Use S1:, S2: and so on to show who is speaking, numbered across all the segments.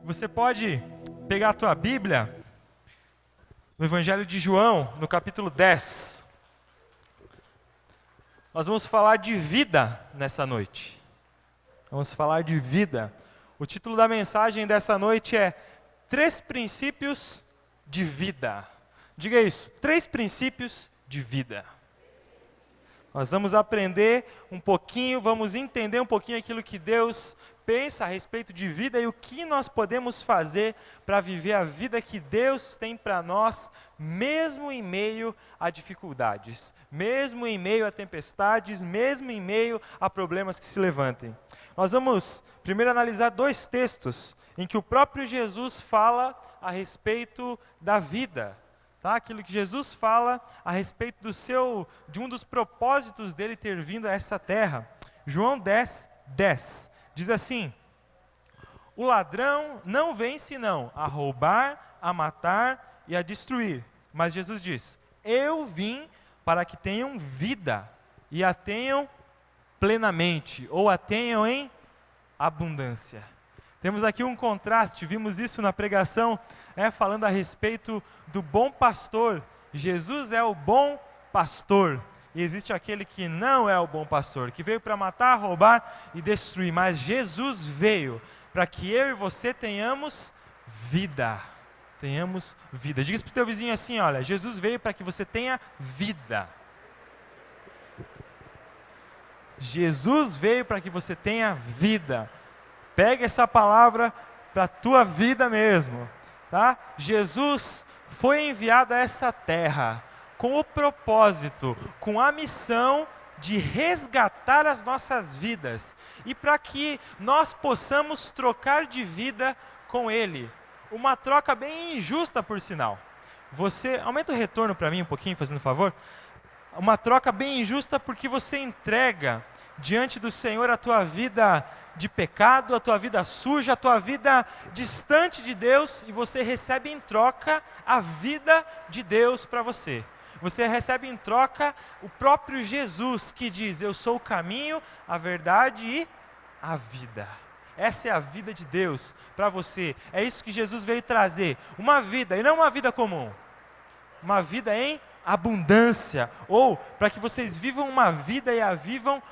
S1: Você pode pegar a tua Bíblia, no Evangelho de João, no capítulo 10. Nós vamos falar de vida nessa noite. Vamos falar de vida. O título da mensagem dessa noite é 3 princípios de vida. Diga isso, 3 princípios de vida. Nós vamos aprender um pouquinho, vamos entender um pouquinho aquilo que Deus pensa a respeito de vida e o que nós podemos fazer para viver a vida que Deus tem para nós, mesmo em meio a dificuldades, mesmo em meio a tempestades, mesmo em meio a problemas que se levantem. Nós vamos primeiro analisar 2 textos em que o próprio Jesus fala a respeito da vida. Tá? Aquilo que Jesus fala a respeito de um dos propósitos dele ter vindo a essa terra. João 10, 10. Diz assim: o ladrão não vem senão a roubar, a matar e a destruir. Mas Jesus diz: eu vim para que tenham vida e a tenham plenamente, ou a tenham em abundância. Temos aqui um contraste, vimos isso na pregação, falando a respeito do bom pastor. Jesus é o bom pastor. E existe aquele que não é o bom pastor, que veio para matar, roubar e destruir. Mas Jesus veio para que eu e você tenhamos vida. Tenhamos vida. Diga isso para o teu vizinho assim, olha, Jesus veio para que você tenha vida. Jesus veio para que você tenha vida. Pega essa palavra para a tua vida mesmo, tá? Jesus foi enviado a essa terra com o propósito, com a missão de resgatar as nossas vidas e para que nós possamos trocar de vida com Ele. Uma troca bem injusta, por sinal. Você, aumenta o retorno para mim um pouquinho, fazendo favor. Uma troca bem injusta porque você entrega diante do Senhor a tua vida de pecado, a tua vida suja, a tua vida distante de Deus, e você recebe em troca a vida de Deus para você. Você recebe em troca o próprio Jesus, que diz: eu sou o caminho, a verdade e a vida. Essa é a vida de Deus para você. É isso que Jesus veio trazer. Uma vida, e não uma vida comum. Uma vida em abundância. Ou para que vocês vivam uma vida e a vivam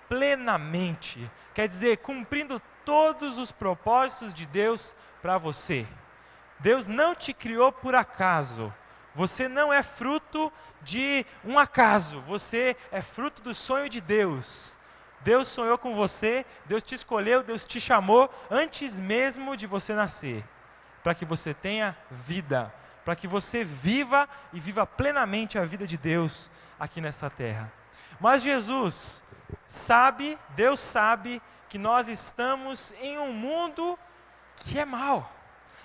S1: plenamente. Quer dizer, cumprindo todos os propósitos de Deus para você. Deus não te criou por acaso. Você não é fruto de um acaso. Você é fruto do sonho de Deus. Deus sonhou com você, Deus te escolheu, Deus te chamou antes mesmo de você nascer. Para que você tenha vida. Para que você viva e viva plenamente a vida de Deus aqui nessa terra. Mas Jesus sabe, Deus sabe que nós estamos em um mundo que é mau.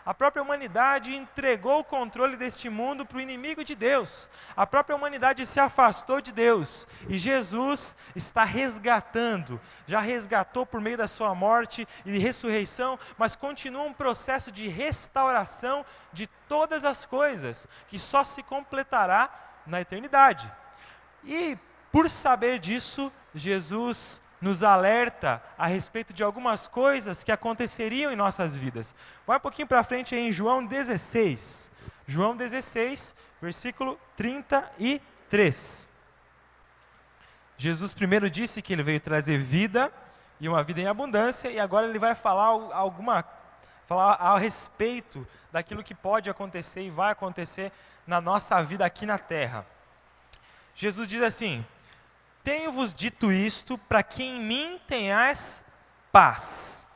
S1: A própria humanidade entregou o controle deste mundo para o inimigo de Deus. A própria humanidade se afastou de Deus. E Jesus está resgatando. Já resgatou por meio da sua morte e ressurreição, mas continua um processo de restauração de todas as coisas, que só se completará na eternidade. E por saber disso, Jesus nos alerta a respeito de algumas coisas que aconteceriam em nossas vidas. Vai um pouquinho para frente aí em João 16. João 16, versículo 33. Jesus primeiro disse que ele veio trazer vida e uma vida em abundância, e agora ele vai falar a respeito daquilo que pode acontecer e vai acontecer na nossa vida aqui na terra. Jesus diz assim: tenho-vos dito isto para que em mim tenhais paz.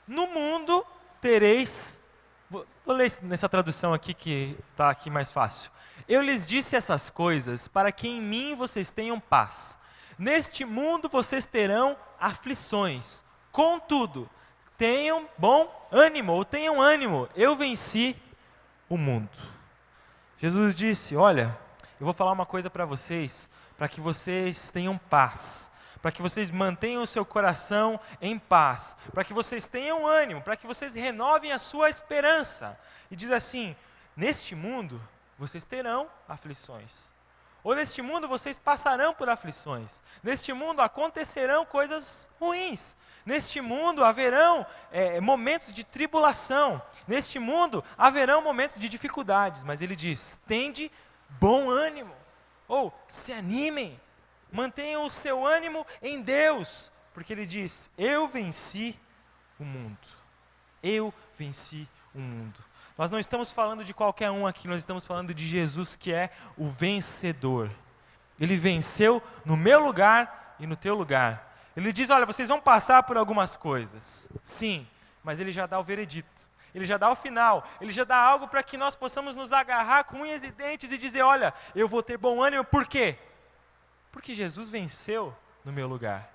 S1: No mundo tereis... Vou ler nessa tradução aqui que está aqui mais fácil. Eu lhes disse essas coisas para que em mim vocês tenham paz. Neste mundo vocês terão aflições. Contudo, tenham bom ânimo, ou tenham ânimo. Eu venci o mundo. Jesus disse: olha, eu vou falar uma coisa para vocês, para que vocês tenham paz, para que vocês mantenham o seu coração em paz, para que vocês tenham ânimo, para que vocês renovem a sua esperança. E diz assim: neste mundo vocês terão aflições. ou neste mundo vocês passarão por aflições, neste mundo acontecerão coisas ruins, neste mundo haverão momentos de tribulação, neste mundo haverão momentos de dificuldades, mas ele diz, tende bom ânimo, ou se animem, mantenham o seu ânimo em Deus, porque ele diz, eu venci o mundo, eu venci o mundo. Nós não estamos falando de qualquer um aqui, nós estamos falando de Jesus que é o vencedor. Ele venceu no meu lugar e no teu lugar. Ele diz, olha, vocês vão passar por algumas coisas. Sim, mas ele já dá o veredito. Ele já dá o final. Ele já dá algo para que nós possamos nos agarrar com unhas e dentes e dizer, olha, eu vou ter bom ânimo. Por quê? Porque Jesus venceu no meu lugar.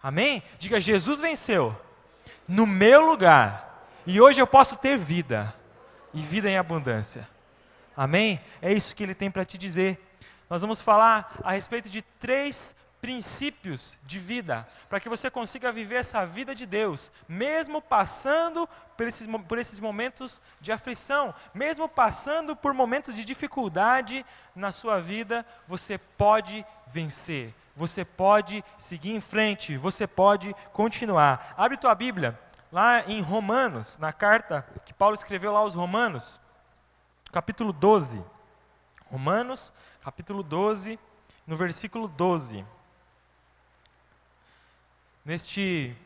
S1: Amém? Diga, Jesus venceu no meu lugar. E hoje eu posso ter vida. E vida em abundância. Amém? É isso que ele tem para te dizer. Nós vamos falar a respeito de 3 princípios de vida, para que você consiga viver essa vida de Deus, mesmo passando por esses momentos de aflição, mesmo passando por momentos de dificuldade na sua vida, você pode vencer, você pode seguir em frente, você pode continuar. Abre tua Bíblia. Lá em Romanos, na carta que Paulo escreveu lá aos Romanos, capítulo 12. Romanos, capítulo 12, no versículo 12. Neste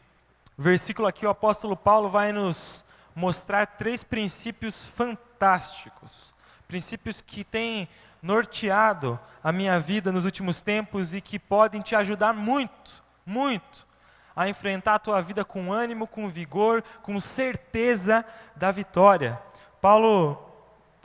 S1: versículo aqui, o apóstolo Paulo vai nos mostrar 3 princípios fantásticos. Princípios que têm norteado a minha vida nos últimos tempos e que podem te ajudar muito, muito, a enfrentar a tua vida com ânimo, com vigor, com certeza da vitória. Paulo,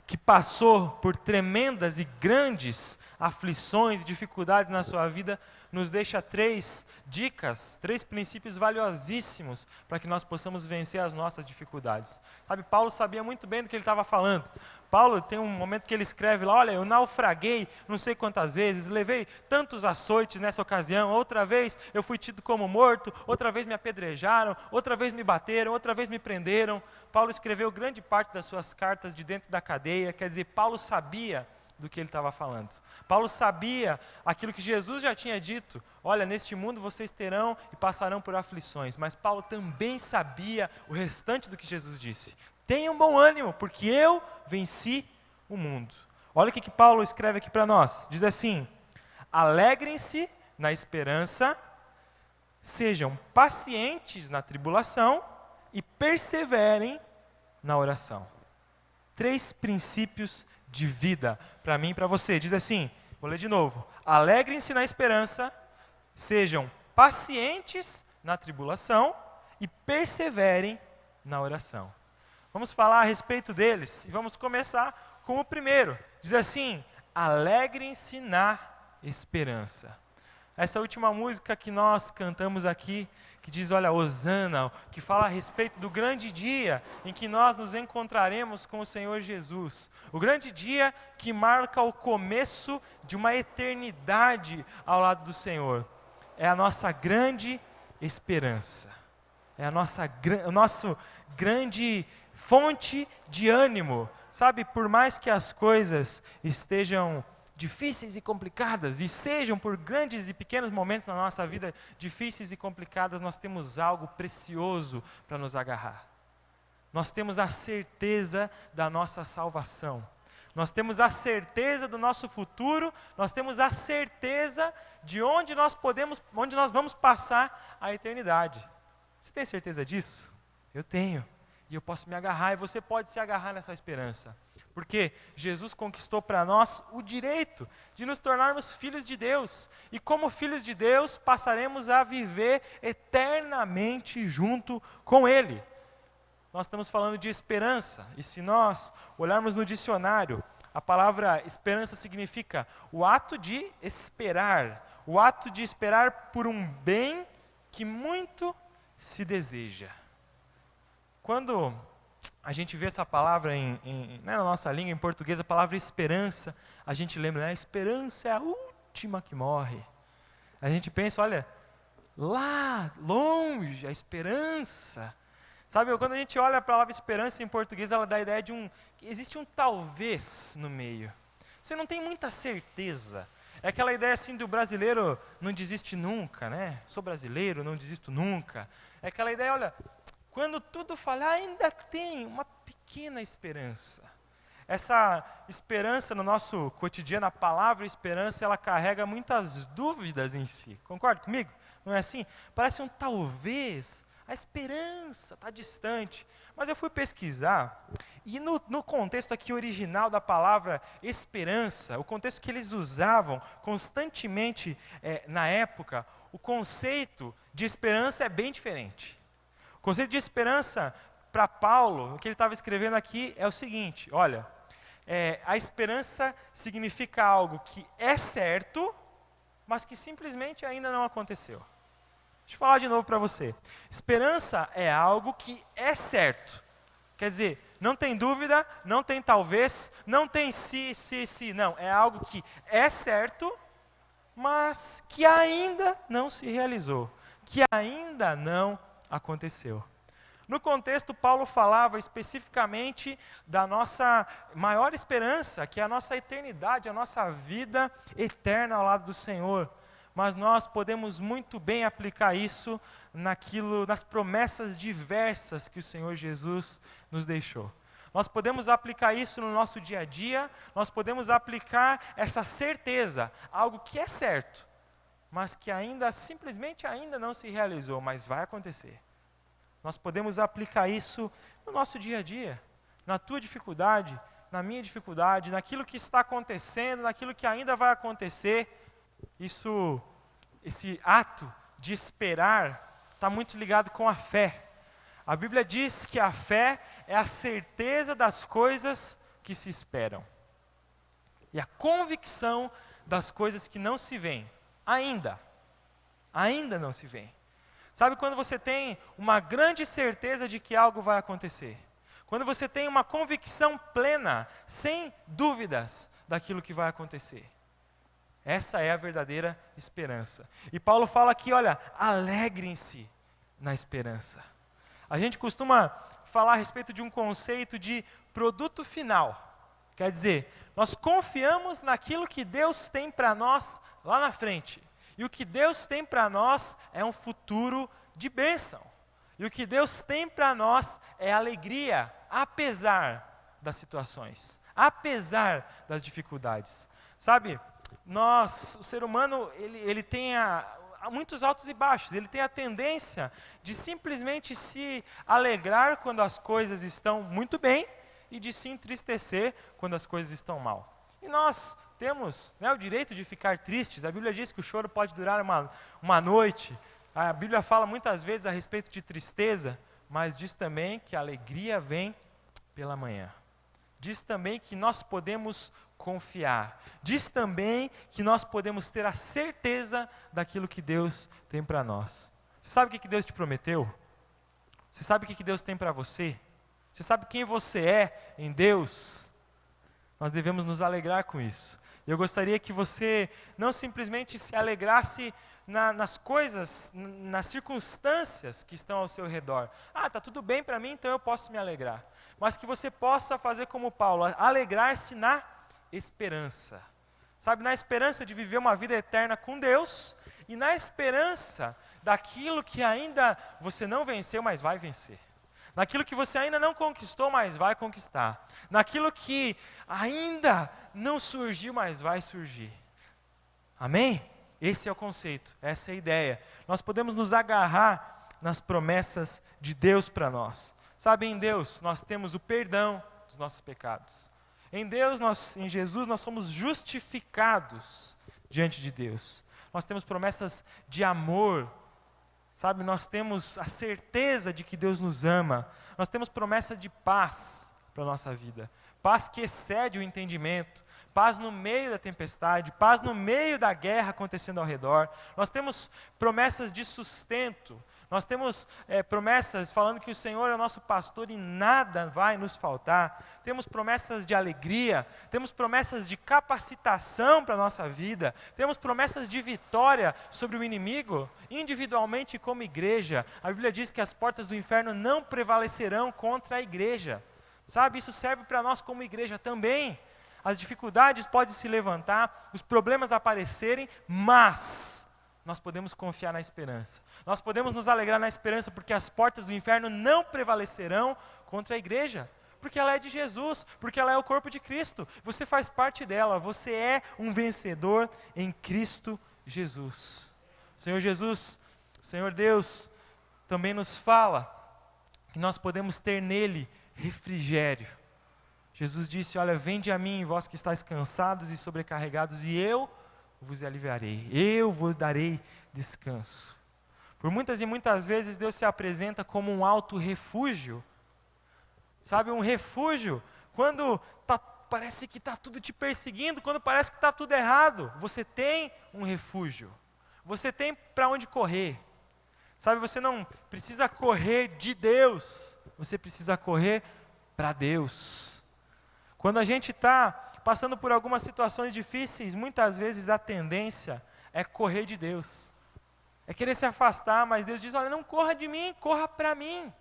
S1: que passou por tremendas e grandes aflições e dificuldades na sua vida, nos deixa 3 dicas, 3 princípios valiosíssimos para que nós possamos vencer as nossas dificuldades. Sabe, Paulo sabia muito bem do que ele estava falando. Paulo tem um momento que ele escreve lá, olha, eu naufraguei não sei quantas vezes, levei tantos açoites nessa ocasião, outra vez eu fui tido como morto, outra vez me apedrejaram, outra vez me bateram, outra vez me prenderam. Paulo escreveu grande parte das suas cartas de dentro da cadeia, quer dizer, Paulo sabia do que ele estava falando. Paulo sabia aquilo que Jesus já tinha dito, olha, neste mundo vocês terão e passarão por aflições, mas Paulo também sabia o restante do que Jesus disse. Tenham bom ânimo, porque eu venci o mundo. Olha o que Paulo escreve aqui para nós, diz assim, alegrem-se na esperança, sejam pacientes na tribulação e perseverem na oração. 3 princípios de vida para mim e para você. Diz assim, vou ler de novo. Alegrem-se na esperança, sejam pacientes na tribulação e perseverem na oração. Vamos falar a respeito deles e vamos começar com o primeiro. Diz assim, alegrem-se na esperança. Essa última música que nós cantamos aqui, que diz, olha, Hosana, que fala a respeito do grande dia em que nós nos encontraremos com o Senhor Jesus. O grande dia que marca o começo de uma eternidade ao lado do Senhor. É a nossa grande esperança. É a nossa grande fonte de ânimo. Sabe, por mais que as coisas estejam difíceis e complicadas, e sejam por grandes e pequenos momentos na nossa vida difíceis e complicadas, nós temos algo precioso para nos agarrar. Nós temos a certeza da nossa salvação. Nós temos a certeza do nosso futuro, nós temos a certeza de onde nós vamos passar a eternidade. Você tem certeza disso? Eu tenho. E eu posso me agarrar, e você pode se agarrar nessa esperança. Porque Jesus conquistou para nós o direito de nos tornarmos filhos de Deus. E como filhos de Deus, passaremos a viver eternamente junto com Ele. Nós estamos falando de esperança. E se nós olharmos no dicionário, a palavra esperança significa o ato de esperar. O ato de esperar por um bem que muito se deseja. Quando a gente vê essa palavra na nossa língua, em português, a palavra esperança, a gente lembra, né? A esperança é a última que morre. A gente pensa, olha, lá, longe, a esperança. Sabe, quando a gente olha a palavra esperança em português, ela dá a ideia de existe um talvez no meio. Você não tem muita certeza. É aquela ideia assim do brasileiro não desiste nunca, né? Sou brasileiro, não desisto nunca. É aquela ideia, olha, quando tudo falhar, ainda tem uma pequena esperança. Essa esperança no nosso cotidiano, a palavra esperança, ela carrega muitas dúvidas em si. Concorda comigo? Não é assim? Parece um talvez, a esperança está distante. Mas eu fui pesquisar, e no contexto aqui original da palavra esperança, o contexto que eles usavam constantemente na época, o conceito de esperança é bem diferente. O conceito de esperança para Paulo, o que ele estava escrevendo aqui é o seguinte, olha, a esperança significa algo que é certo, mas que simplesmente ainda não aconteceu. Deixa eu falar de novo para você. Esperança é algo que é certo. Quer dizer, não tem dúvida, não tem talvez, não tem se. Não, é algo que é certo, mas que ainda não se realizou, que ainda não aconteceu. No contexto, Paulo falava especificamente da nossa maior esperança, que é a nossa eternidade, a nossa vida eterna ao lado do Senhor. Mas nós podemos muito bem aplicar isso nas promessas diversas que o Senhor Jesus nos deixou. Nós podemos aplicar isso no nosso dia a dia, nós podemos aplicar essa certeza, algo que é certo, mas que simplesmente ainda não se realizou, mas vai acontecer. Nós podemos aplicar isso no nosso dia a dia, na tua dificuldade, na minha dificuldade, naquilo que está acontecendo, naquilo que ainda vai acontecer. Esse ato de esperar está muito ligado com a fé. A Bíblia diz que a fé é a certeza das coisas que se esperam e a convicção das coisas que não se veem, ainda não se veem. Sabe quando você tem uma grande certeza de que algo vai acontecer? Quando você tem uma convicção plena, sem dúvidas, daquilo que vai acontecer. Essa é a verdadeira esperança. E Paulo fala aqui, olha, alegrem-se na esperança. A gente costuma falar a respeito de um conceito de produto final. Quer dizer, nós confiamos naquilo que Deus tem para nós lá na frente. E o que Deus tem para nós é um futuro de bênção. E o que Deus tem para nós é alegria, apesar das situações, apesar das dificuldades. Sabe, o ser humano, ele tem há muitos altos e baixos, ele tem a tendência de simplesmente se alegrar quando as coisas estão muito bem e de se entristecer quando as coisas estão mal. E nós temos o direito de ficar tristes. A Bíblia diz que o choro pode durar uma noite. A Bíblia fala muitas vezes a respeito de tristeza, mas diz também que a alegria vem pela manhã. Diz também que nós podemos confiar. Diz também que nós podemos ter a certeza daquilo que Deus tem para nós. Você sabe o que Deus te prometeu? Você sabe o que Deus tem para você? Você sabe quem você é em Deus? Nós devemos nos alegrar com isso. Eu gostaria que você não simplesmente se alegrasse nas coisas, nas circunstâncias que estão ao seu redor. Está tudo bem para mim, então eu posso me alegrar. Mas que você possa fazer como Paulo, alegrar-se na esperança. Sabe, na esperança de viver uma vida eterna com Deus e na esperança daquilo que ainda você não venceu, mas vai vencer. Naquilo que você ainda não conquistou, mas vai conquistar. Naquilo que ainda não surgiu, mas vai surgir. Amém? Esse é o conceito, essa é a ideia. Nós podemos nos agarrar nas promessas de Deus para nós. Sabe, em Deus nós temos o perdão dos nossos pecados. Em Deus, em Jesus, nós somos justificados diante de Deus. Nós temos promessas de amor. Sabe, nós temos a certeza de que Deus nos ama. Nós temos promessa de paz para a nossa vida. Paz que excede o entendimento. Paz no meio da tempestade. Paz no meio da guerra acontecendo ao redor. Nós temos promessas de sustento. Nós temos promessas falando que o Senhor é o nosso pastor e nada vai nos faltar. Temos promessas de alegria, temos promessas de capacitação para a nossa vida, temos promessas de vitória sobre o inimigo, individualmente e como igreja. A Bíblia diz que as portas do inferno não prevalecerão contra a igreja. Sabe, isso serve para nós como igreja também. as dificuldades podem se levantar, os problemas aparecerem, mas nós podemos confiar na esperança. Nós podemos nos alegrar na esperança, porque as portas do inferno não prevalecerão contra a igreja. Porque ela é de Jesus, porque ela é o corpo de Cristo. Você faz parte dela, você é um vencedor em Cristo Jesus. O Senhor Jesus, o Senhor Deus, também nos fala que nós podemos ter nele refrigério. Jesus disse, olha, vinde a mim, vós que estáis cansados e sobrecarregados, e eu vos aliviarei, eu vos darei descanso. Por muitas e muitas vezes Deus se apresenta como um alto refúgio. Sabe, um refúgio, quando parece que está tudo te perseguindo, quando parece que está tudo errado, você tem um refúgio, você tem para onde correr. Sabe, você não precisa correr de Deus, você precisa correr para Deus. Quando a gente está passando por algumas situações difíceis, muitas vezes a tendência é correr de Deus, é querer se afastar, mas Deus diz, olha, não corra de mim, corra para mim,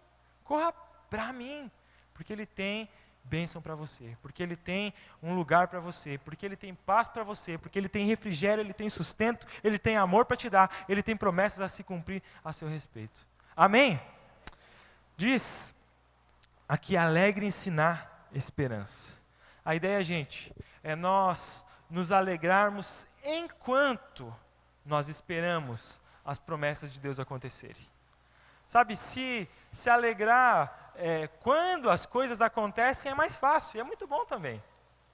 S1: porque Ele tem bênção para você, porque Ele tem um lugar para você, porque Ele tem paz para você, porque Ele tem refrigério, Ele tem sustento, Ele tem amor para te dar, Ele tem promessas a se cumprir a seu respeito. Amém? Diz aqui, alegre ensinar esperança. A ideia, gente, é nós nos alegrarmos enquanto nós esperamos as promessas de Deus acontecerem. Sabe, se alegrar quando as coisas acontecem é mais fácil, e é muito bom também,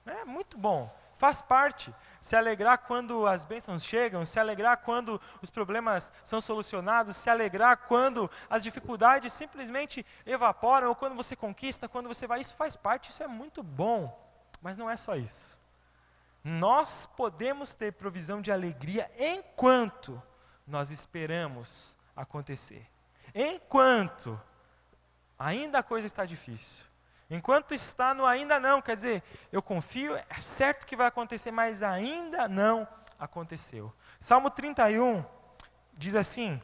S1: é muito bom, faz parte. Se alegrar quando as bênçãos chegam, se alegrar quando os problemas são solucionados, se alegrar quando as dificuldades simplesmente evaporam, ou quando você conquista, quando você vai, isso faz parte, isso é muito bom, mas não é só isso. Nós podemos ter provisão de alegria enquanto nós esperamos acontecer. Enquanto ainda a coisa está difícil, enquanto está no ainda não, quer dizer, eu confio, é certo que vai acontecer, mas ainda não aconteceu. Salmo 31 diz assim,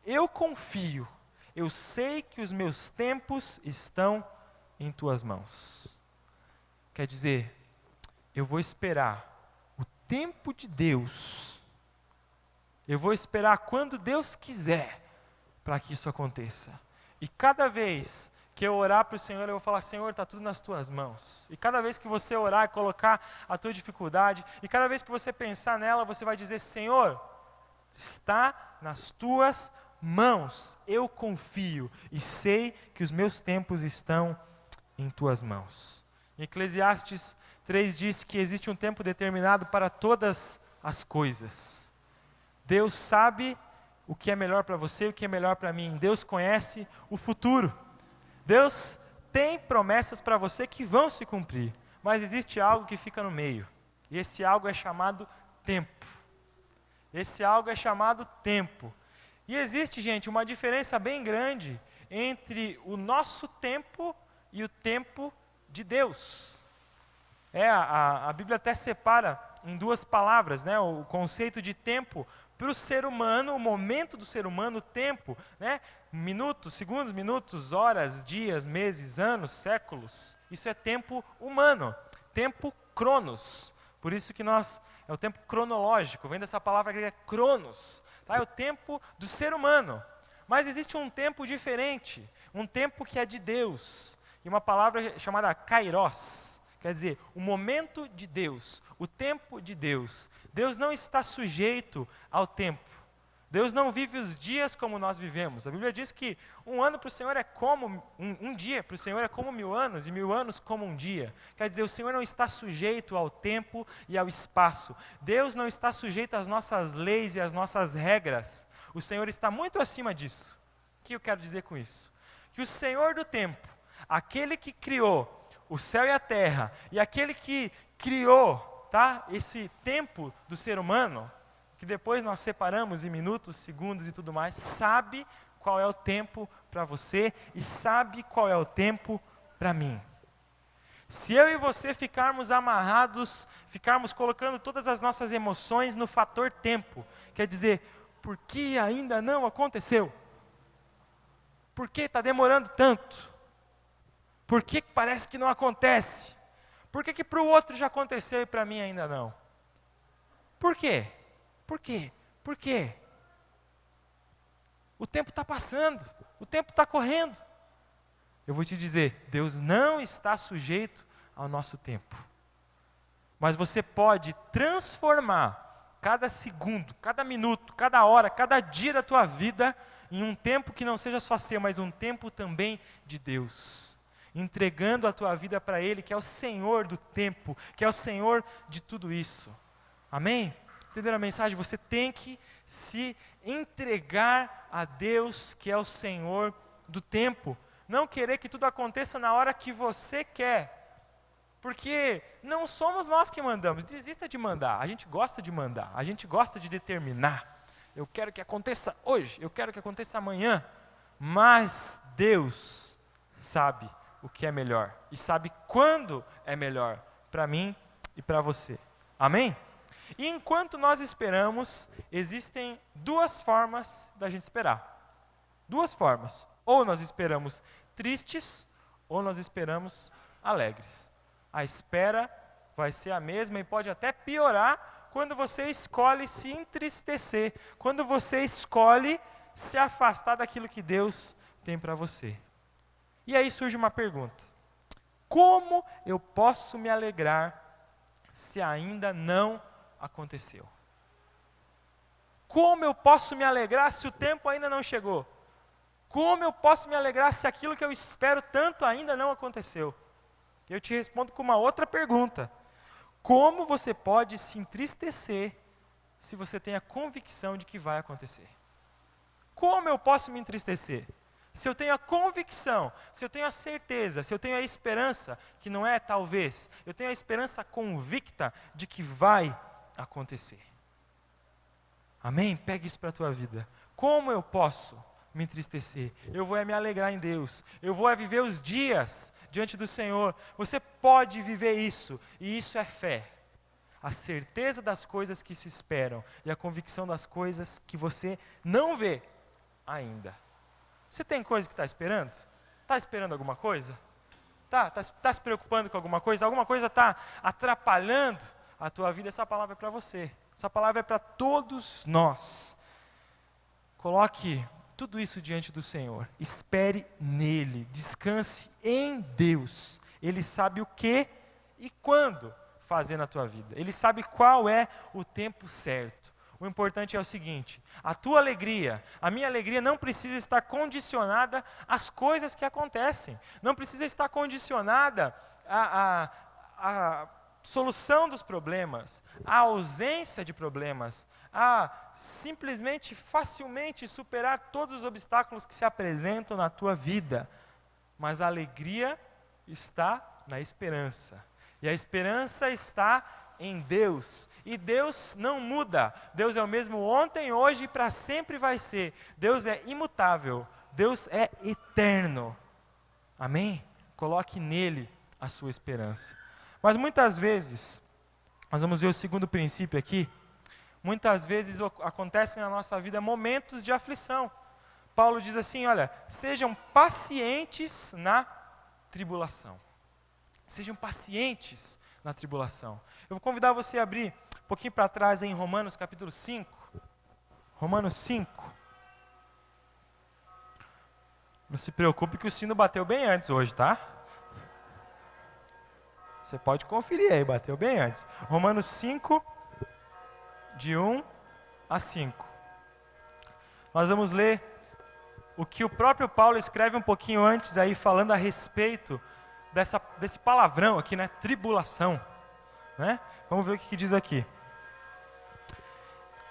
S1: eu confio, eu sei que os meus tempos estão em tuas mãos. Quer dizer, eu vou esperar o tempo de Deus, eu vou esperar quando Deus quiser, para que isso aconteça. E cada vez que eu orar para o Senhor, eu vou falar, Senhor, está tudo nas tuas mãos. E cada vez que você orar, colocar a tua dificuldade, e cada vez que você pensar nela, você vai dizer, Senhor, está nas tuas mãos. Eu confio e sei que os meus tempos estão em tuas mãos. Em Eclesiastes 3 diz que existe um tempo determinado para todas as coisas. Deus sabe o que é melhor para você, o que é melhor para mim. Deus conhece o futuro. Deus tem promessas para você que vão se cumprir, mas existe algo que fica no meio. E esse algo é chamado tempo. Esse algo é chamado tempo. E existe, gente, uma diferença bem grande entre o nosso tempo e o tempo de Deus. A Bíblia até separa em duas palavras, né, o conceito de tempo para o ser humano, o momento do ser humano, o tempo, né, minutos, segundos, minutos, horas, dias, meses, anos, séculos. Isso é tempo humano, tempo cronos. Por isso que é o tempo cronológico, vem dessa palavra grega cronos, tá? É o tempo do ser humano. Mas existe um tempo diferente, um tempo que é de Deus, e uma palavra chamada kairos. Quer dizer, o momento de Deus, o tempo de Deus. Deus não está sujeito ao tempo. Deus não vive os dias como nós vivemos. A Bíblia diz que um ano para o Senhor é como, um dia para o Senhor é como 1000 anos, e 1000 anos como um dia. Quer dizer, o Senhor não está sujeito ao tempo e ao espaço. Deus não está sujeito às nossas leis e às nossas regras. O Senhor está muito acima disso. O que eu quero dizer com isso? Que o Senhor do tempo, aquele que criou o céu e a terra, e aquele que criou, tá, esse tempo do ser humano, que depois nós separamos em minutos, segundos e tudo mais, sabe qual é o tempo para você e sabe qual é o tempo para mim. Se eu e você ficarmos amarrados, ficarmos colocando todas as nossas emoções no fator tempo, quer dizer, por que ainda não aconteceu? Por que está demorando tanto? Por que parece que não acontece? Por que para o outro já aconteceu e para mim ainda não? Por quê? Por quê? Por quê? O tempo está passando, o tempo está correndo. Eu vou te dizer, Deus não está sujeito ao nosso tempo. Mas você pode transformar cada segundo, cada minuto, cada hora, cada dia da tua vida em um tempo que não seja só seu, mas um tempo também de Deus. Entregando a tua vida para Ele, que é o Senhor do tempo, que é o Senhor de tudo isso. Amém? Entenderam a mensagem? Você tem que se entregar a Deus, que é o Senhor do tempo. Não querer que tudo aconteça na hora que você quer. Porque não somos nós que mandamos. Desista de mandar. A gente gosta de mandar. A gente gosta de determinar. Eu quero que aconteça hoje. Eu quero que aconteça amanhã. Mas Deus sabe o que é melhor. E sabe quando é melhor para mim e para você. Amém? E enquanto nós esperamos, existem duas formas da gente esperar. Duas formas. Ou nós esperamos tristes, ou nós esperamos alegres. A espera vai ser a mesma e pode até piorar quando você escolhe se entristecer, quando você escolhe se afastar daquilo que Deus tem para você. E aí surge uma pergunta: como eu posso me alegrar se ainda não aconteceu? Como eu posso me alegrar se o tempo ainda não chegou? Como eu posso me alegrar se aquilo que eu espero tanto ainda não aconteceu? Eu te respondo com uma outra pergunta: como você pode se entristecer se você tem a convicção de que vai acontecer? Como eu posso me entristecer? Se eu tenho a convicção, se eu tenho a certeza, se eu tenho a esperança, que não é talvez, eu tenho a esperança convicta de que vai acontecer. Amém? Pegue isso para a tua vida. Como eu posso me entristecer? Eu vou me alegrar em Deus. Eu vou viver os dias diante do Senhor. Você pode viver isso, e isso é fé. A certeza das coisas que se esperam e a convicção das coisas que você não vê ainda. Você tem coisa que está esperando? Está esperando alguma coisa? Tá se preocupando com alguma coisa? Alguma coisa está atrapalhando a tua vida? Essa palavra é para você. Essa palavra é para todos nós. Coloque tudo isso diante do Senhor. Espere nele. Descanse em Deus. Ele sabe o que e quando fazer na tua vida. Ele sabe qual é o tempo certo. O importante é o seguinte: a tua alegria, a minha alegria não precisa estar condicionada às coisas que acontecem. Não precisa estar condicionada à solução dos problemas, à ausência de problemas, a simplesmente, facilmente superar todos os obstáculos que se apresentam na tua vida. Mas a alegria está na esperança. E a esperança está em Deus. E Deus não muda. Deus é o mesmo ontem, hoje e para sempre vai ser. Deus é imutável. Deus é eterno. Amém? Coloque nele a sua esperança. Mas muitas vezes, nós vamos ver o segundo princípio aqui, muitas vezes acontecem na nossa vida momentos de aflição. Paulo diz assim, olha, sejam pacientes na tribulação. Sejam pacientes na tribulação. Eu vou convidar você a abrir um pouquinho para trás em Romanos capítulo 5. Romanos 5. Não se preocupe que o sino bateu bem antes hoje, tá? Você pode conferir aí, bateu bem antes. Romanos 5, de 1 a 5. Nós vamos ler o que o próprio Paulo escreve um pouquinho antes aí, falando a respeito desse palavrão aqui, né? Tribulação. Né? Vamos ver o que diz aqui.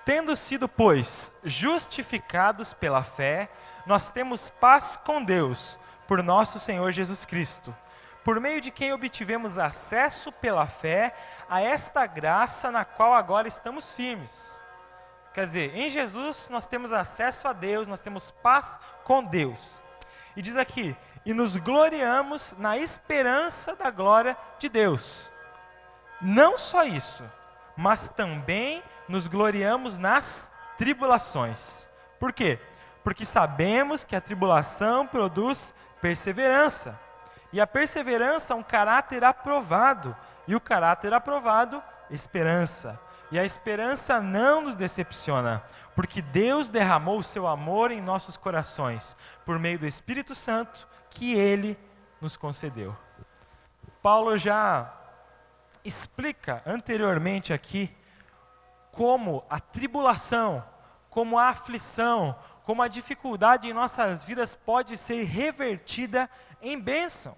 S1: Tendo sido, pois, justificados pela fé, nós temos paz com Deus, por nosso Senhor Jesus Cristo, por meio de quem obtivemos acesso pela fé a esta graça na qual agora estamos firmes. Quer dizer, em Jesus nós temos acesso a Deus, nós temos paz com Deus. E diz aqui, e nos gloriamos na esperança da glória de Deus. Não só isso, mas também nos gloriamos nas tribulações. Por quê? Porque sabemos que a tribulação produz perseverança. E a perseverança é um caráter aprovado. E o caráter aprovado, esperança. E a esperança não nos decepciona, porque Deus derramou o seu amor em nossos corações, por meio do Espírito Santo que Ele nos concedeu. Paulo já explica anteriormente aqui como a tribulação, como a aflição, como a dificuldade em nossas vidas pode ser revertida em bênção.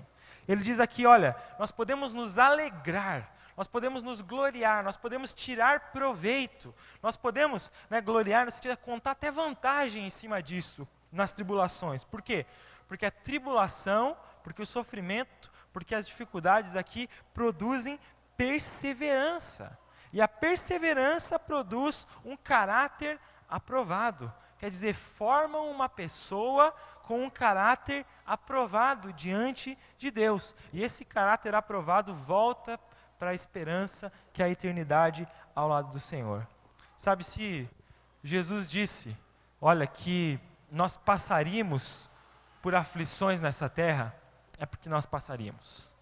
S1: Ele diz aqui, olha, nós podemos nos alegrar, nós podemos nos gloriar, nós podemos tirar proveito, nós podemos gloriar no sentido de contar até vantagem em cima disso, nas tribulações. Por quê? Porque a tribulação, porque o sofrimento, porque as dificuldades aqui produzem perseverança. E a perseverança produz um caráter aprovado. Quer dizer, formam uma pessoa com um caráter aprovado diante de Deus. E esse caráter aprovado volta para a esperança que é a eternidade ao lado do Senhor. Sabe, se Jesus disse, olha, que nós passaríamos por aflições nessa terra, é porque nós passaríamos.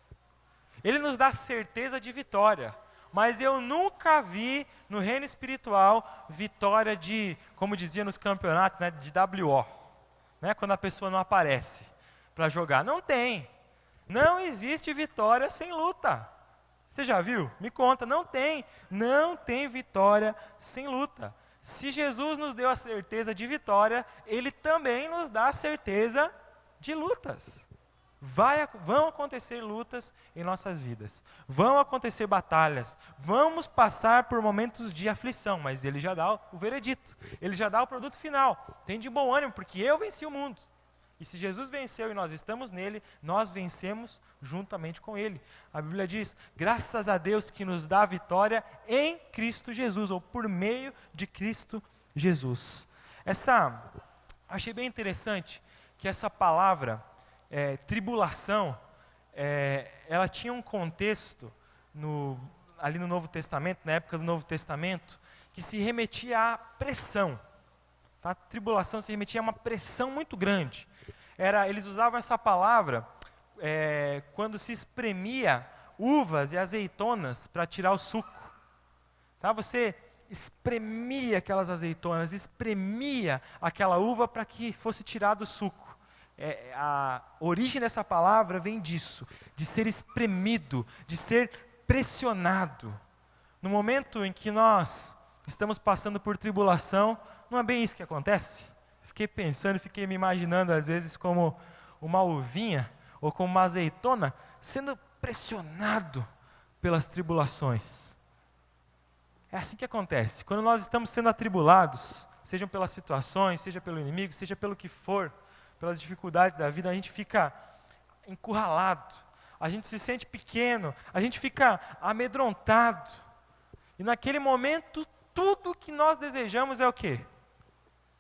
S1: Ele nos dá certeza de vitória, mas eu nunca vi no reino espiritual vitória de, como dizia nos campeonatos, de WO, quando a pessoa não aparece para jogar. Não tem. Não existe vitória sem luta. Você já viu? Me conta, não tem vitória sem luta. Se Jesus nos deu a certeza de vitória, Ele também nos dá a certeza de lutas. Vão acontecer lutas em nossas vidas, vão acontecer batalhas, vamos passar por momentos de aflição, mas Ele já dá o veredito, Ele já dá o produto final. Tem de bom ânimo, porque eu venci o mundo. E se Jesus venceu e nós estamos nele, nós vencemos juntamente com Ele. A Bíblia diz, graças a Deus que nos dá a vitória em Cristo Jesus, ou por meio de Cristo Jesus. Achei bem interessante que essa palavra, tribulação, ela tinha um contexto ali no Novo Testamento, na época do Novo Testamento, que se remetia à pressão. Tá? Tribulação se remetia a uma pressão muito grande. Eles usavam essa palavra quando se espremia uvas e azeitonas para tirar o suco. Tá? Você espremia aquelas azeitonas, espremia aquela uva para que fosse tirado o suco. A origem dessa palavra vem disso, de ser espremido, de ser pressionado. No momento em que nós estamos passando por tribulação, não é bem isso que acontece? Fiquei pensando, fiquei me imaginando às vezes como uma uvinha ou como uma azeitona sendo pressionado pelas tribulações. É assim que acontece. Quando nós estamos sendo atribulados, sejam pelas situações, seja pelo inimigo, seja pelo que for, pelas dificuldades da vida, a gente fica encurralado, a gente se sente pequeno, a gente fica amedrontado. E naquele momento, tudo que nós desejamos é o quê?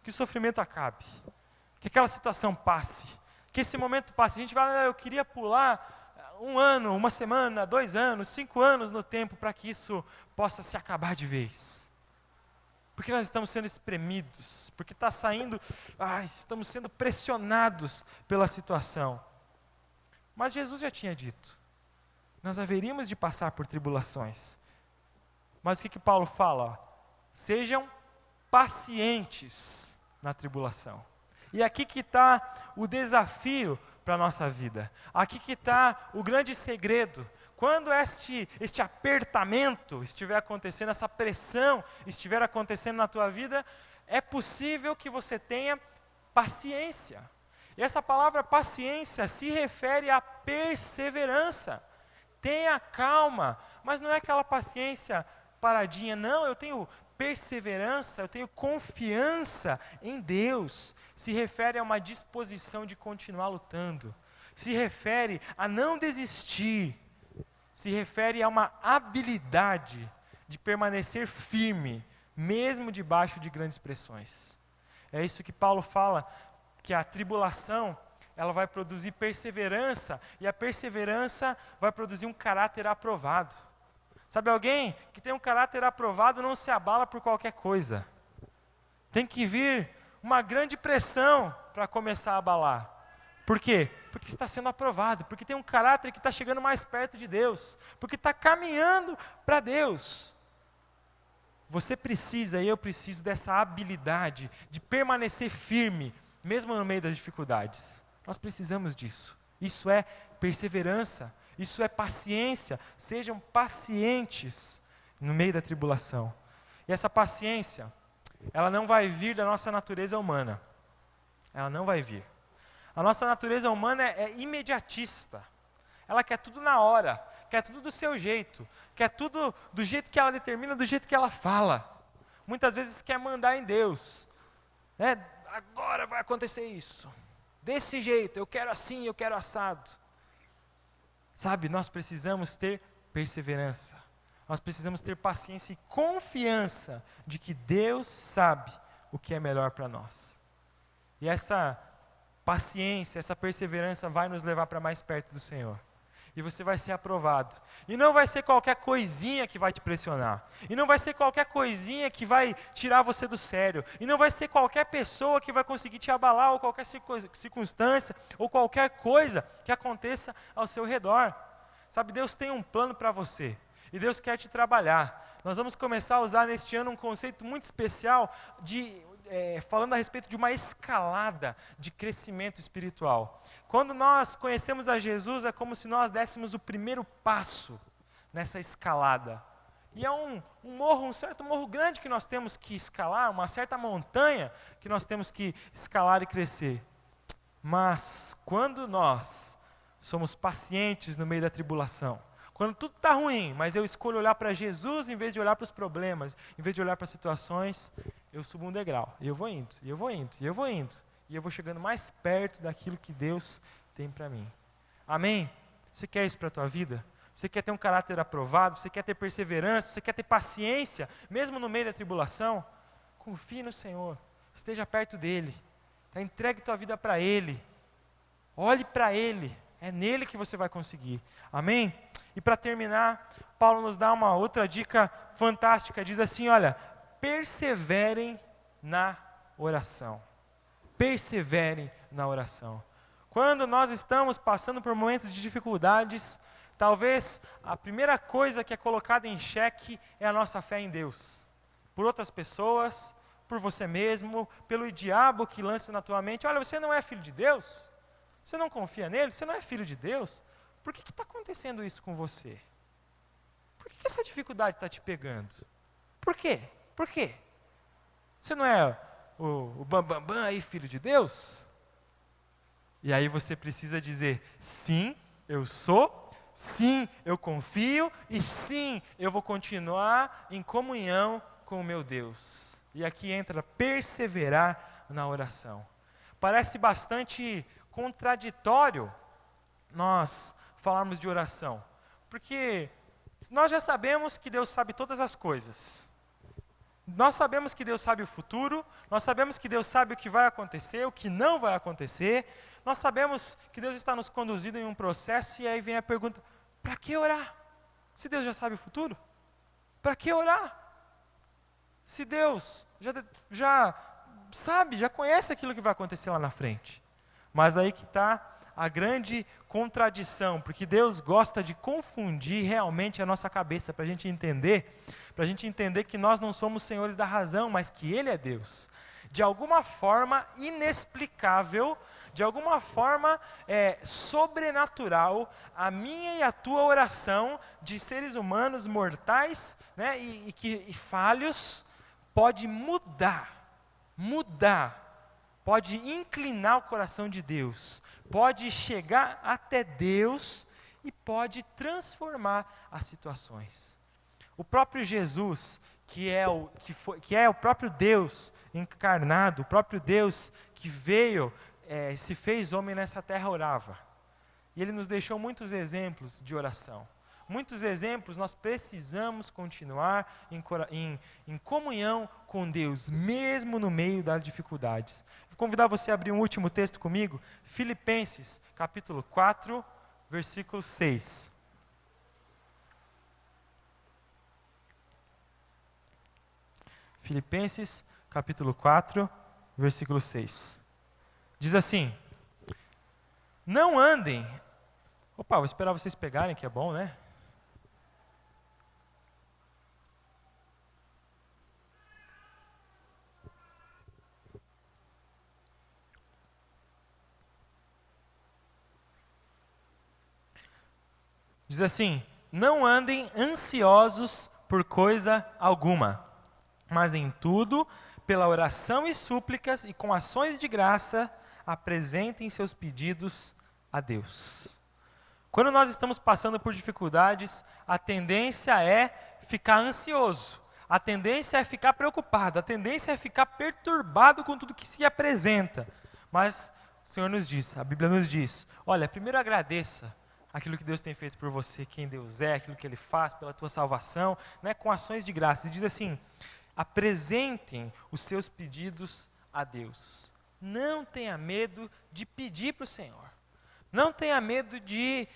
S1: Que o sofrimento acabe, que aquela situação passe, que esse momento passe. A gente vai, eu queria pular 1 ano, 1 semana, 2 anos, 5 anos no tempo para que isso possa se acabar de vez. Porque nós estamos sendo espremidos, porque está saindo, estamos sendo pressionados pela situação. Mas Jesus já tinha dito, nós haveríamos de passar por tribulações. Mas o que Paulo fala? Sejam pacientes na tribulação. E aqui que está o desafio para a nossa vida. Aqui que está o grande segredo. Quando este apertamento estiver acontecendo, essa pressão estiver acontecendo na tua vida, é possível que você tenha paciência. E essa palavra paciência se refere à perseverança. Tenha calma, mas não é aquela paciência paradinha, não, eu tenho perseverança, eu tenho confiança em Deus. Se refere a uma disposição de continuar lutando. Se refere a não desistir. Se refere a uma habilidade de permanecer firme, mesmo debaixo de grandes pressões. É isso que Paulo fala, que a tribulação, ela vai produzir perseverança, e a perseverança vai produzir um caráter aprovado. Sabe, alguém que tem um caráter aprovado não se abala por qualquer coisa. Tem que vir uma grande pressão para começar a abalar. Por quê? Porque está sendo aprovado, porque tem um caráter que está chegando mais perto de Deus, porque está caminhando para Deus. Você precisa e eu preciso dessa habilidade de permanecer firme, mesmo no meio das dificuldades. Nós precisamos disso. Isso é perseverança, isso é paciência. Sejam pacientes no meio da tribulação. E essa paciência, ela não vai vir da nossa natureza humana. Ela não vai vir. A nossa natureza humana é imediatista. Ela quer tudo na hora, quer tudo do seu jeito, quer tudo do jeito que ela determina, do jeito que ela fala. Muitas vezes quer mandar em Deus. Agora vai acontecer isso. Desse jeito, eu quero assim, eu quero assado. Sabe, nós precisamos ter perseverança. Nós precisamos ter paciência e confiança de que Deus sabe o que é melhor para nós. E essa paciência, essa perseverança vai nos levar para mais perto do Senhor. E você vai ser aprovado. E não vai ser qualquer coisinha que vai te pressionar. E não vai ser qualquer coisinha que vai tirar você do sério. E não vai ser qualquer pessoa que vai conseguir te abalar, ou qualquer circunstância, ou qualquer coisa que aconteça ao seu redor. Sabe, Deus tem um plano para você. E Deus quer te trabalhar. Nós vamos começar a usar neste ano um conceito muito especial falando a respeito de uma escalada de crescimento espiritual. Quando nós conhecemos a Jesus, é como se nós dessemos o primeiro passo nessa escalada. E é um certo morro grande que nós temos que escalar, uma certa montanha que nós temos que escalar e crescer. Mas quando nós somos pacientes no meio da tribulação, quando tudo está ruim, mas eu escolho olhar para Jesus em vez de olhar para os problemas, em vez de olhar para as situações, eu subo um degrau, e eu vou indo, e eu vou indo, e eu vou indo, e eu vou chegando mais perto daquilo que Deus tem para mim. Amém? Você quer isso para a tua vida? Você quer ter um caráter aprovado? Você quer ter perseverança? Você quer ter paciência, mesmo no meio da tribulação? Confie no Senhor, esteja perto dEle, entregue tua vida para Ele, olhe para Ele, é nele que você vai conseguir. Amém? E para terminar, Paulo nos dá uma outra dica fantástica, diz assim, olha, perseverem na oração. Perseverem na oração. Quando nós estamos passando por momentos de dificuldades, talvez a primeira coisa que é colocada em xeque é a nossa fé em Deus. Por outras pessoas, por você mesmo, pelo diabo que lança na tua mente, olha, você não é filho de Deus? Você não confia nele? Você não é filho de Deus? Por que está acontecendo isso com você? Por que essa dificuldade está te pegando? Por quê? Por quê? Você não é o bambambam aí, filho de Deus? E aí você precisa dizer, sim, eu sou, sim, eu confio, e sim, eu vou continuar em comunhão com o meu Deus. E aqui entra perseverar na oração. Parece bastante contraditório nós falarmos de oração, porque nós já sabemos que Deus sabe todas as coisas. Nós sabemos que Deus sabe o futuro, nós sabemos que Deus sabe o que vai acontecer, o que não vai acontecer, nós sabemos que Deus está nos conduzindo em um processo, e aí vem a pergunta, para que orar? Se Deus já sabe o futuro? Para que orar? Se Deus já sabe, já conhece aquilo que vai acontecer lá na frente. Mas aí que está a grande contradição, porque Deus gosta de confundir realmente a nossa cabeça, para a gente entender que nós não somos senhores da razão, mas que Ele é Deus. De alguma forma inexplicável, de alguma forma sobrenatural, a minha e a tua oração de seres humanos mortais, né, e falhos, pode mudar, pode inclinar o coração de Deus, pode chegar até Deus e pode transformar as situações. O próprio Jesus, que é o próprio Deus encarnado, o próprio Deus que veio, se fez homem nessa terra, orava. E Ele nos deixou muitos exemplos de oração. Muitos exemplos, nós precisamos continuar em comunhão com Deus, mesmo no meio das dificuldades. Vou convidar você a abrir um último texto comigo, Filipenses, capítulo 4, versículo 6. Filipenses, capítulo 4, versículo 6. Diz assim, Não andem. Opa, vou esperar vocês pegarem, que é bom, né? Diz assim: não andem ansiosos por coisa alguma, mas em tudo, pela oração e súplicas e com ações de graça, apresentem seus pedidos a Deus. Quando nós estamos passando por dificuldades, a tendência é ficar ansioso, a tendência é ficar preocupado, a tendência é ficar perturbado com tudo que se apresenta. Mas o Senhor nos diz, a Bíblia nos diz, olha, primeiro agradeça aquilo que Deus tem feito por você, quem Deus é, aquilo que Ele faz pela tua salvação, né, com ações de graça. Ele diz assim, apresentem os seus pedidos a Deus. Não tenha medo de pedir para o Senhor. Não tenha medo de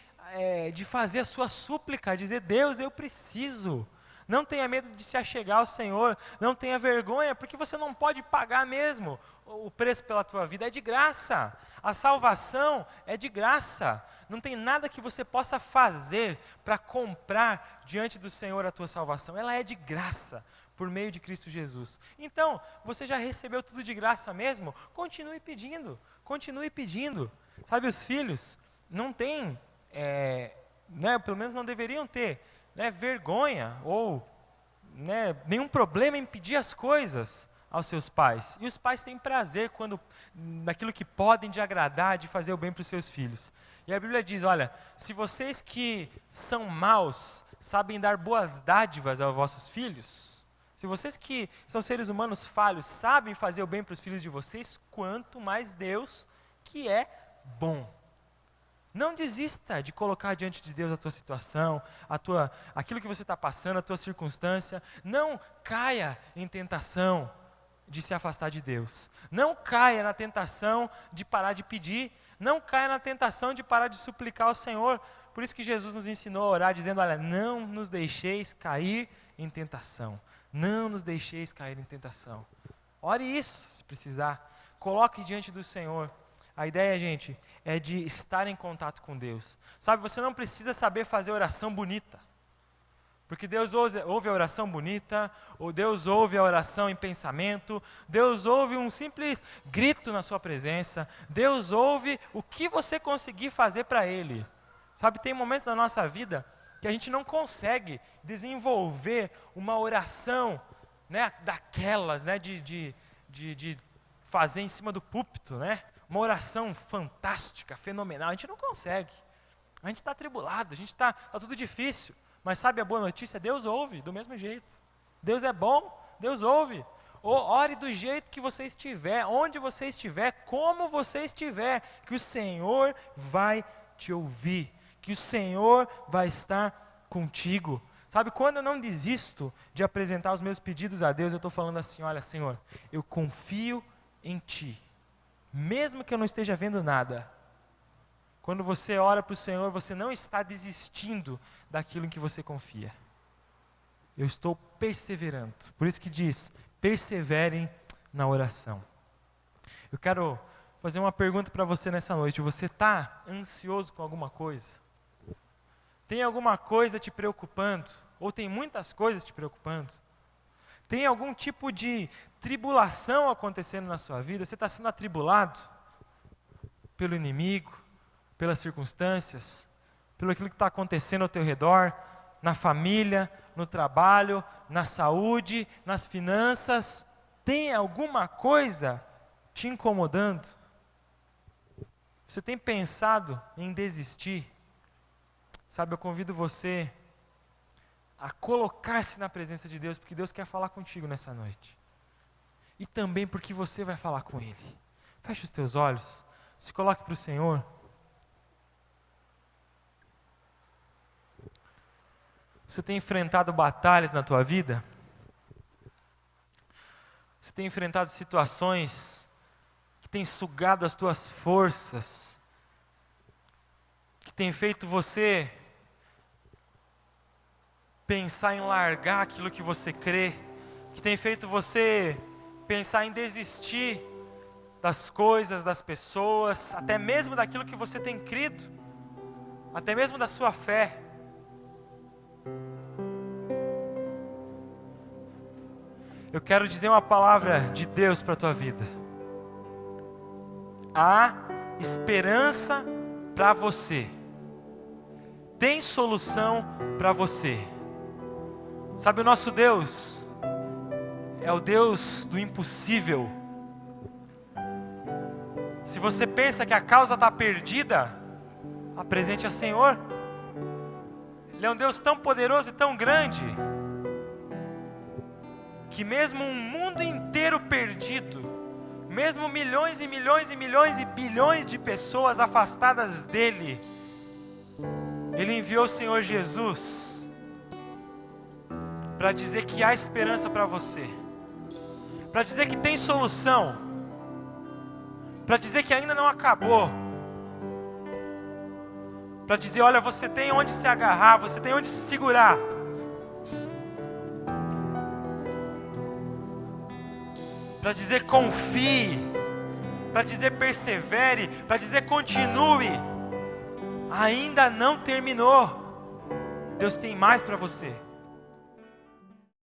S1: fazer a sua súplica, dizer, Deus, eu preciso. Não tenha medo de se achegar ao Senhor. Não tenha vergonha, porque você não pode pagar mesmo o preço pela tua vida. É de graça. A salvação é de graça. Não tem nada que você possa fazer para comprar diante do Senhor a tua salvação. Ela é de graça, por meio de Cristo Jesus. Então, você já recebeu tudo de graça mesmo? Continue pedindo, continue pedindo. Sabe, os filhos não têm, pelo menos não deveriam ter, vergonha ou nenhum problema em pedir as coisas aos seus pais. E os pais têm prazer naquilo que podem de agradar, de fazer o bem para os seus filhos. E a Bíblia diz, olha, se vocês que são maus sabem dar boas dádivas aos vossos filhos, se vocês que são seres humanos falhos sabem fazer o bem para os filhos de vocês, quanto mais Deus, que é bom. Não desista de colocar diante de Deus a tua situação, aquilo que você está passando, a tua circunstância. Não caia em tentação de se afastar de Deus. Não caia na tentação de parar de pedir. Não caia na tentação de parar de suplicar ao Senhor. Por isso que Jesus nos ensinou a orar, dizendo, olha, não nos deixeis cair em tentação. Não nos deixeis cair em tentação. Ore isso, se precisar. Coloque diante do Senhor. A ideia, gente, é de estar em contato com Deus. Sabe, você não precisa saber fazer oração bonita. Porque Deus ouve a oração bonita, ou Deus ouve a oração em pensamento, Deus ouve um simples grito na sua presença, Deus ouve o que você conseguir fazer para Ele. Sabe, tem momentos na nossa vida que a gente não consegue desenvolver uma oração, daquelas, de fazer em cima do púlpito, uma oração fantástica, fenomenal, a gente não consegue. A gente está atribulado, está tudo difícil. Mas sabe a boa notícia? Deus ouve do mesmo jeito. Deus é bom, Deus ouve. Ore do jeito que você estiver, onde você estiver, como você estiver, que o Senhor vai te ouvir, que o Senhor vai estar contigo. Sabe, quando eu não desisto de apresentar os meus pedidos a Deus, eu estou falando assim, olha, Senhor, eu confio em Ti, mesmo que eu não esteja vendo nada. Quando você ora para o Senhor, você não está desistindo daquilo em que você confia. Eu estou perseverando. Por isso que diz, perseverem na oração. Eu quero fazer uma pergunta para você nessa noite. Você está ansioso com alguma coisa? Tem alguma coisa te preocupando? Ou tem muitas coisas te preocupando? Tem algum tipo de tribulação acontecendo na sua vida? Você está sendo atribulado pelo inimigo, pelas circunstâncias, pelo aquilo que está acontecendo ao teu redor, na família, no trabalho, na saúde, nas finanças? Tem alguma coisa te incomodando? Você tem pensado em desistir? Sabe, eu convido você a colocar-se na presença de Deus, porque Deus quer falar contigo nessa noite. E também porque você vai falar com Ele. Feche os teus olhos, se coloque para o Senhor. Você tem enfrentado batalhas na tua vida? Você tem enfrentado situações que têm sugado as tuas forças, que tem feito você pensar em largar aquilo que você crê, que tem feito você pensar em desistir das coisas, das pessoas, até mesmo daquilo que você tem crido, até mesmo da sua fé. Eu quero dizer uma palavra de Deus para a tua vida. Há esperança para você. Tem solução para você. Sabe, o nosso Deus é o Deus do impossível. Se você pensa que a causa está perdida, apresente ao Senhor. Ele é um Deus tão poderoso e tão grande, que mesmo um mundo inteiro perdido, mesmo milhões e milhões e milhões e bilhões de pessoas afastadas dele, Ele enviou o Senhor Jesus para dizer que há esperança para você, para dizer que tem solução, para dizer que ainda não acabou, para dizer, olha, você tem onde se agarrar, você tem onde se segurar. Para dizer confie, para dizer persevere, para dizer continue. Ainda não terminou. Deus tem mais para você.